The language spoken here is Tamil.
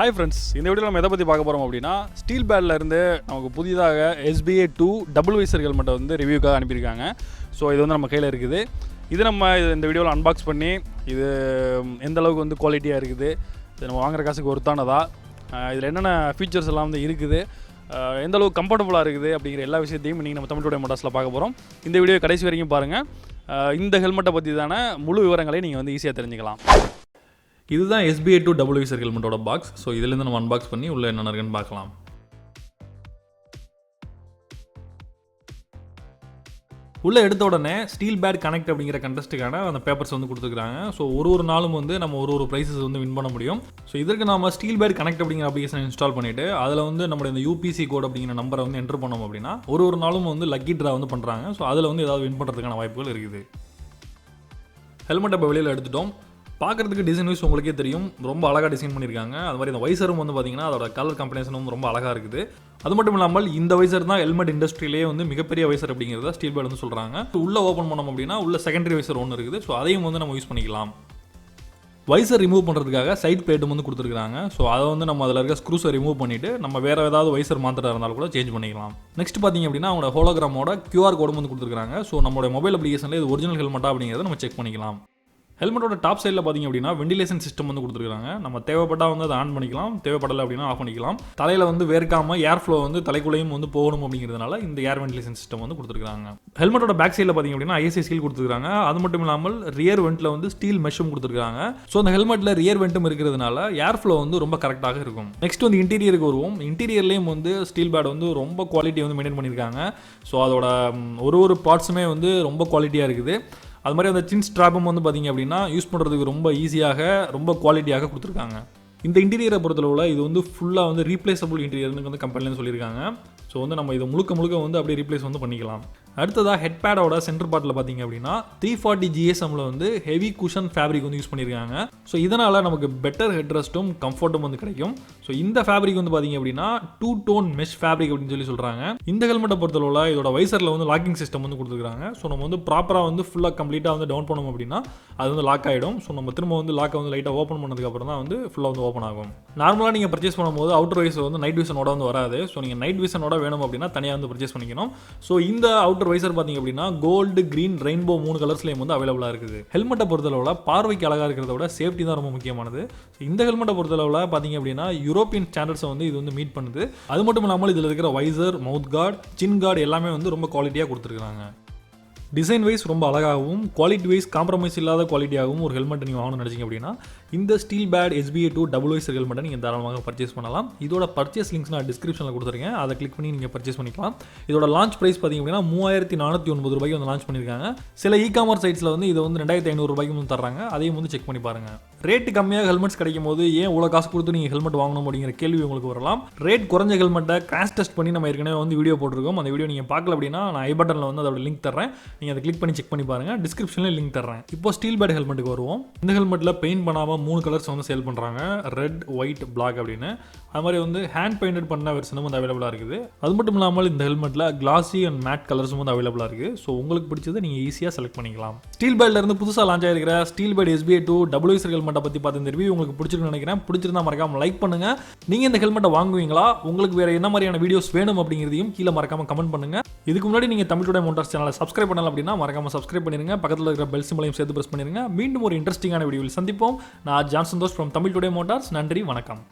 ஹாய் ஃப்ரெண்ட்ஸ், இந்த வீடியோவில் நம்ம எதை பற்றி பார்க்க போகிறோம் அப்படின்னா, SteelBirdல இருந்து நமக்கு புதிதாக SBA 2 டபுள் வைசர் ஹெல்மெட்டை வந்து ரிவ்யூக்காக அனுப்பியிருக்காங்க. ஸோ இது வந்து நம்ம கையில் இருக்குது. இது நம்ம இந்த வீடியோவில் அன்பாக்ஸ் பண்ணி இது எந்த அளவுக்கு வந்து குவாலிட்டியாக இருக்குது, இது நம்ம வாங்குற காசுக்கு ஒர்த்தானதா, இதில் என்னென்ன ஃபீச்சர்ஸ் எல்லாம் வந்து இருக்குது, எந்த அளவுக்கு கம்ஃபர்டபுளாக இருக்குது அப்படிங்கிற எல்லா விஷயத்தையும் இன்றைக்கி நம்ம தமிழ் டுடே மோட்டார்ஸில் பார்க்க போகிறோம். இந்த வீடியோ கடைசி வரைக்கும் பாருங்கள். இந்த ஹெல்மெட்டை பற்றி தான முழு விவரங்களை நீங்கள் வந்து ஈஸியாக தெரிஞ்சுக்கலாம். இதுதான் SBA 2 டபுள் வைசர் ஹெல்மெட்டோட பாக்ஸ். ஸோ இதுலேருந்து நம்ம அன்பாக்ஸ் பண்ணி உள்ளே என்னென்ன இருக்குன்னு பார்க்கலாம். உள்ளே எடுத்த உடனே SteelBird கனெக்ட் அப்படிங்கிற கண்டெஸ்ட்டுக்கான அந்த பேப்பர்ஸ் வந்து கொடுத்துருக்காங்க. ஸோ ஒரு நாளும் வந்து நம்ம ஒரு ப்ரைஸஸ் வந்து வின் பண்ண முடியும். ஸோ இதற்கு நம்ம SteelBird கனெக்ட் அப்படிங்கிற அப்ளிகேஷன் இன்ஸ்டால் பண்ணிவிட்டு அதில் வந்து நம்மளுடைய இந்த UPC கோட் அப்படிங்கிற நம்பரை வந்து என்டர் பண்ணோம் அப்படின்னா ஒரு நாளும் வந்து லக்கி ட்ரா வந்து பண்ணுறாங்க. ஸோ அதில் வந்து ஏதாவது வின் பண்ணுறதுக்கான வாய்ப்புகள் இருக்குது. ஹெல்மெட்டை இப்போ வெளியில் எடுத்துட்டோம். பார்க்குறதுக்கு டிசைன் வைஸ் உங்களுக்கே தெரியும், ரொம்ப அழகாக டிசைன் பண்ணியிருக்காங்க. அது மாதிரி இந்த வைசரும் வந்து பார்த்திங்கன்னா அதோட கலர் காம்பினேஷனும் ரொம்ப அழகாக இருக்குது. அது மட்டும் இல்லாமல் இந்த வைசர் தான் ஹெல்மெட் இண்டஸ்ட்ரியிலே வந்து மிகப்பெரிய வைசர் அப்படிங்கிறத SteelBird வந்து சொல்கிறாங்க. உள்ளே ஓப்பன் பண்ணோம் அப்படின்னா உள்ள செகண்டரி வைசர் ஒன்று இருக்குது. ஸோ அதையும் வந்து நம்ம யூஸ் பண்ணிக்கலாம். வைசர் ரிமூவ் பண்ணுறதுக்காக சைட் பிளேட்டும் வந்து கொடுத்துருக்காங்க. ஸோ அதை வந்து நம்ம அதில் இருக்க ஸ்க்ரூஸை ரிமூவ் பண்ணிவிட்டு நம்ம வேறு ஏதாவது வைசர் மாத்திரா இருந்தாலும் கூட சேஞ்ச் பண்ணிக்கலாம். நெக்ஸ்ட் பார்த்திங்க அப்படின்னா அவங்களோட ஹோலோகிராமோட QR கோடும் வந்து கொடுத்துருக்காங்க. ஸோ நம்மளோட மொபைல் அப்ளிகேஷனில் இது ஒரிஜினல் ஹெல்மெட்டா அப்படிங்கிறத நம்ம செக் பண்ணிக்கலாம். ஹெல்மெட்டோட டாப் சைடில் பார்த்திங்க அப்படின்னா வெண்டிலேஷன் சிஸ்டம் வந்து கொடுத்துருக்காங்க. நம்ம தேவைப்பட்டால் வந்து அதை ஆன் பண்ணிக்கலாம், தேவைப்படலை அப்படின்னா ஆஃப் பண்ணிக்கலாம். தலையில் வந்து வேர்க்காமல் ஏர் ஃப்ளோ வந்து தலைக்குள்ளேயும் வந்து போகணும் அப்படிங்கிறதுனால இந்த ஏர் வெண்டிலேஷன் சிஸ்டம் வந்து கொடுத்துருக்காங்க. ஹெல்மெட்டோட பேக் சைடில் பார்த்திங்க அப்படின்னா ISI ஸ்டீல் கொடுத்துருக்காங்க. அது மட்டும் இல்லாமல் ரியர் வெண்ட்டில் வந்து ஸ்டீல் மெஷும் கொடுத்துருக்காங்க. ஸோ அந்த ஹெல்மெட்டில் ரியர் வெண்ட்டும் இருக்கிறதுனால ஏர் ஃப்ளோ வந்து ரொம்ப கரெக்டாக இருக்கும். நெக்ஸ்ட் வந்து இன்டீரியருக்கு வருவோம். இன்டீரியர்லேயும் வந்து SteelBird வந்து ரொம்ப குவாலிட்டி வந்து மெயின்டைன் பண்ணியிருக்காங்க. ஸோ அதோட ஒரு பார்ட்ஸுமே வந்து ரொம்ப குவாலிட்டியாக இருக்குது. அது மாதிரி அந்த சின் ஸ்ட்ராப்பும் வந்து பார்த்திங்க அப்படின்னா யூஸ் பண்ணுறதுக்கு ரொம்ப ஈஸியாக ரொம்ப குவாலிட்டியாக கொடுத்துருக்காங்க. இந்த இன்டீரியரை பொறுத்தளவில் இது வந்து ஃபுல்லாக வந்து ரீப்ளேசபிள் இன்டீரியர்னு வந்து கம்பெனிலேருந்து சொல்லியிருக்காங்க. ஸோ வந்து நம்ம இதை முழுக்க வந்து அப்படியே ரீப்ளேஸ் வந்து பண்ணிக்கலாம். அடுத்ததாக ஹெட்பேடோட சென்டர் பார்ட்டில் பார்த்திங்க அப்படின்னா 340 GSMல வந்து ஹெவி குஷன் ஃபேப்ரிக் வந்து யூஸ் பண்ணியிருக்காங்க. ஸோ இதனால் நமக்கு பெட்டர் ஹெட் ரெஸ்ட்டும் கம்ஃபர்ட்டும் வந்து கிடைக்கும். ஸோ இந்த ஃபேப்ரிக் வந்து பார்த்திங்க அப்படின்னா 2 டோன் மெஷ் ஃபேப்ரிக் அப்படின்னு சொல்கிறாங்க. இந்த ஹெல்மெட்டை பொறுத்தளவில் இதோட வைசரில் வந்து லாக்கிங் சிஸ்டம் வந்து கொடுத்துருக்காங்க. ஸோ நம்ம வந்து ப்ராப்பராக வந்து ஃபுல்லாக கம்ப்ளீட்டாக வந்து டவுன் பண்ணோம் அப்படின்னா அது வந்து லாக் ஆகிடும். ஸோ நம்ம திரும்ப வந்து லாக்கை வந்து லைட்டாக ஓப்பன் பண்ணதுக்கப்புறம் தான் வந்து ஃபுல்லாக வந்து ஓப்பன் ஆகும். நார்மலாக நீங்கள் பர்ச்சேஸ் பண்ணும்போது அவுட்டர் வைசர் வந்து நைட் விஷனோட வந்து வராது. ஸோ நீங்கள் நைட் விஷனோட வேணும் அப்படின்னா தனியாக வந்து பர்ச்சேஸ் பண்ணிக்கணும். ஸோ இந்த அவுட்டர் வைசர் பார்த்திங்க அப்படின்னா கோல்டு, கிரீன், ரெயின்போ 3 கலர்ஸ்லேயும் வந்து அவைலபிளாக இருக்குது. ஹெல்மெட்டை பொறுத்தளவில் பார்வைக்கு அழகாக இருக்கிறத விட சேஃப்டி தான் ரொம்ப முக்கியமானது. இந்த ஹெல்மெட்டை பொறுத்தளவில் பார்த்திங்க அப்படின்னா யூரோப்பியன் ஸ்டாண்டர்ட்ஸை வந்து இது வந்து மீட் பண்ணுது. அது மட்டும் இல்லாமல் இதில் இருக்கிற வைசர், மவுத் கார்டு, சின் கார்டு எல்லாமே வந்து ரொம்ப குவாலிட்டியாக கொடுத்துருக்காங்க. டிசைன் வைஸ் ரொம்ப அழகாகவும் குவாலிட்டி வைஸ் காம்ப்ரமைஸ் இல்லாத குவாலிட்டியாகவும் ஒரு ஹெல்மெட் நீங்கள் வாங்கணும்னு நினச்சிங்க அப்படின்னா இந்த SteelBird SBA 2 டபுள் வைசர் ஹெல்மெட்டை நீங்கள் தாராளமாக பர்ச்சேஸ் பண்ணலாம். இதோட பர்ச்சேஸ் லிங்க்ஸ் நான் டிஸ்கிரிப்ஷனில் கொடுத்துருக்கேன். அதை கிளிக் பண்ணி நீங்கள் பர்ச்சேஸ் பண்ணிக்கலாம். இதோட லான்ச் ப்ரைஸ் பார்த்திங்க அப்படின்னா 3409 ரூபாய்க்கு வந்து லான்ச் பண்ணியிருக்காங்க. சில இ-காமர்ஸ் சைட்ஸில் வந்து இதை வந்து 2500 ரூபாய்க்கு வந்து தர்றாங்க. அதையும் வந்து செக் பண்ணி பாருங்கள். ரேட்டு கம்மியாக ஹெல்மெட்ஸ் கிடைக்கும் போது ஏன் இவ்வளோ காசு கொடுத்து நீங்கள் ஹெல்மெட் வாங்கணும் அப்படிங்கிற கேள்வி உங்களுக்கு வரலாம். ரேட் குறைஞ்ச ஹெல்மெட்டை கிராஷ் டெஸ்ட் பண்ணி நம்ம ஏற்கனவே வந்து வீடியோ போட்டிருக்கோம். அந்த வீடியோ நீங்கள் பார்க்கல அப்படின்னா நான் ஐ பட்டனில் வந்து அதோட லிங்க் தர்றேன். நீங்கள் அதை கிளிக் பண்ணி செக் பண்ணி பாருங்க. டிஸ்கிரிப்ஷனில் லிங்க் தர்றேன். இப்போ SteelBird ஹெல்மெட்டுக்கு வருவோம். இந்த ஹெல்மெட்டில் பெயிண்ட் பண்ணாமல் 3 கலர்ஸ் வந்து சேல் பண்ணுறாங்க, ரெட், ஒயிட், பிளாக் அப்படின்னு. அது மாதிரி வந்து ஹேண்ட் பெயிண்டட் பண்ண வெர்ஷனும் வந்து அவைலபிளாக இருக்குது. அது மட்டும் இல்லாமல் இந்த ஹெல்மெட்டில் கிளாசி அண்ட் மேட் கலர்ஸும் வந்து அவைலபிளாக இருக்குது. ஸோ உங்களுக்கு பிடிச்சதை நீங்கள் ஈஸியாக செலக்ட் பண்ணிக்கலாம். SteelBirdல இருந்து புதுசாக லான்ச் ஆகிருக்கிற SteelBird SBA 2 டபுள் வைசர் ஹெல்மெட்டை பற்றி பார்த்து இந்த ரிவ்யூ உங்களுக்கு பிடிச்சிருக்குன்னு நினைக்கிறேன். பிடிச்சிருந்தா மறக்காமல் லைக் பண்ணுங்கள். நீங்கள் இந்த ஹெல்மெட்டை வாங்குவீங்களா, உங்களுக்கு வேறு என்ன மாதிரியான வீடியோஸ் வேணும் அப்படிங்கிறதையும் கீழே மறக்காமல் கமெண்ட் பண்ணுங்கள். இதுக்கு முன்னாடி நீங்கள் தமிழ் டுடே மோட்டார்ஸ் சேனலை சப்ஸ்கிரைப் பண்ணலாம் அப்படின்னா மறக்காமல் சப்ஸ்கிரைப் பண்ணிருங்க. பக்கத்தில் இருக்கிற பெல் சிம்பலையும் சேர்த்து பிரஸ் பண்ணிருங்க. மீண்டும் ஒரு இன்ட்ரெஸ்டிங்கான வீடியோவில் சந்திப்போம். நான் John Santhosh from Tamil Today Motors. நன்றி, வணக்கம்.